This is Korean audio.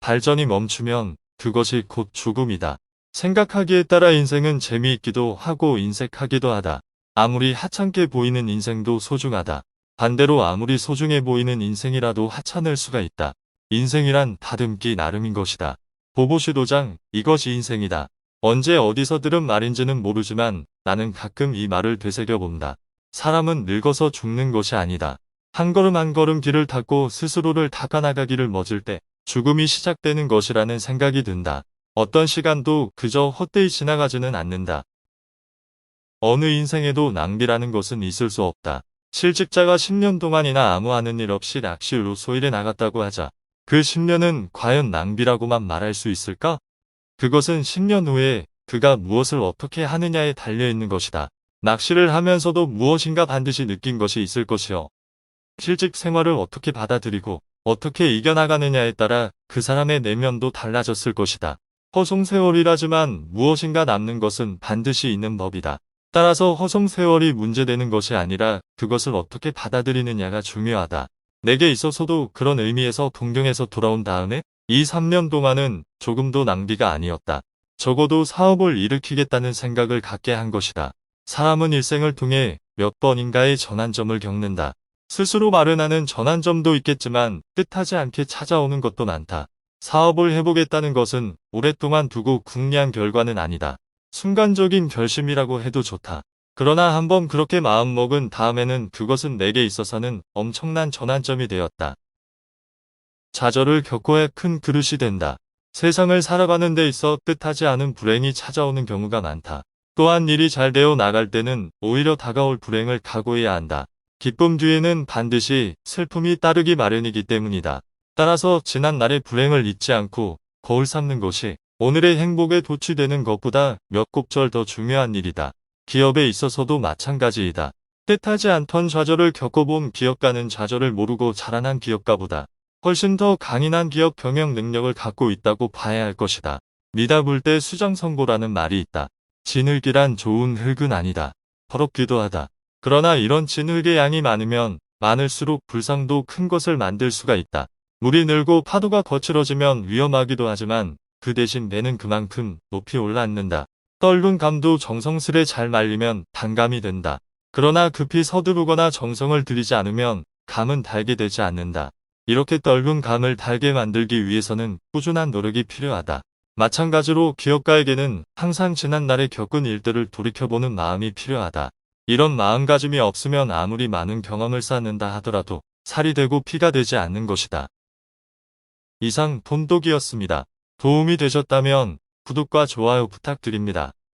발전이 멈추면 그것이 곧 죽음이다. 생각하기에 따라 인생은 재미있기도 하고 인색하기도 하다. 아무리 하찮게 보이는 인생도 소중하다. 반대로 아무리 소중해 보이는 인생이라도 하찮을 수가 있다. 인생이란 다듬기 나름인 것이다. 보보시 도장, 이것이 인생이다. 언제 어디서 들은 말인지는 모르지만 나는 가끔 이 말을 되새겨본다. 사람은 늙어서 죽는 것이 아니다. 한 걸음 한 걸음 길을 닦고 스스로를 닦아나가기를 멎을 때 죽음이 시작되는 것이라는 생각이 든다. 어떤 시간도 그저 헛되이 지나가지는 않는다. 어느 인생에도 낭비라는 것은 있을 수 없다. 실직자가 10년 동안이나 아무 하는 일 없이 낚시로 소일에 나갔다고 하자. 그 10년은 과연 낭비라고만 말할 수 있을까? 그것은 10년 후에 그가 무엇을 어떻게 하느냐에 달려있는 것이다. 낚시를 하면서도 무엇인가 반드시 느낀 것이 있을 것이요. 실직 생활을 어떻게 받아들이고 어떻게 이겨나가느냐에 따라 그 사람의 내면도 달라졌을 것이다. 허송세월이라지만 무엇인가 남는 것은 반드시 있는 법이다. 따라서 허송세월이 문제되는 것이 아니라 그것을 어떻게 받아들이느냐가 중요하다. 내게 있어서도 그런 의미에서 동경에서 돌아온 다음에 이 3년 동안은 조금도 낭비가 아니었다. 적어도 사업을 일으키겠다는 생각을 갖게 한 것이다. 사람은 일생을 통해 몇 번인가의 전환점을 겪는다. 스스로 마련하는 전환점도 있겠지만 뜻하지 않게 찾아오는 것도 많다. 사업을 해보겠다는 것은 오랫동안 두고 궁리한 결과는 아니다. 순간적인 결심이라고 해도 좋다. 그러나 한번 그렇게 마음먹은 다음에는 그것은 내게 있어서는 엄청난 전환점이 되었다. 좌절을 겪어야 큰 그릇이 된다. 세상을 살아가는 데 있어 뜻하지 않은 불행이 찾아오는 경우가 많다. 또한 일이 잘 되어 나갈 때는 오히려 다가올 불행을 각오해야 한다. 기쁨 뒤에는 반드시 슬픔이 따르기 마련이기 때문이다. 따라서 지난 날의 불행을 잊지 않고 거울 삼는 것이 오늘의 행복에 도취되는 것보다 몇 곱절 더 중요한 일이다. 기업에 있어서도 마찬가지이다. 뜻하지 않던 좌절을 겪어본 기업가는 좌절을 모르고 자라난 기업가보다 훨씬 더 강인한 기업 경영 능력을 갖고 있다고 봐야 할 것이다. 미다 불 때 수장선고라는 말이 있다. 진흙이란 좋은 흙은 아니다. 더럽기도 하다. 그러나 이런 진흙의 양이 많으면 많을수록 불상도 큰 것을 만들 수가 있다. 물이 늘고 파도가 거칠어지면 위험하기도 하지만 그 대신 배는 그만큼 높이 올라앉는다. 떫은 감도 정성스레 잘 말리면 단감이 된다. 그러나 급히 서두르거나 정성을 들이지 않으면 감은 달게 되지 않는다. 이렇게 떫은 감을 달게 만들기 위해서는 꾸준한 노력이 필요하다. 마찬가지로 기업가에게는 항상 지난날에 겪은 일들을 돌이켜보는 마음이 필요하다. 이런 마음가짐이 없으면 아무리 많은 경험을 쌓는다 하더라도 살이 되고 피가 되지 않는 것이다. 이상 돈 독이었습니다. 도움이 되셨다면 구독과 좋아요 부탁드립니다.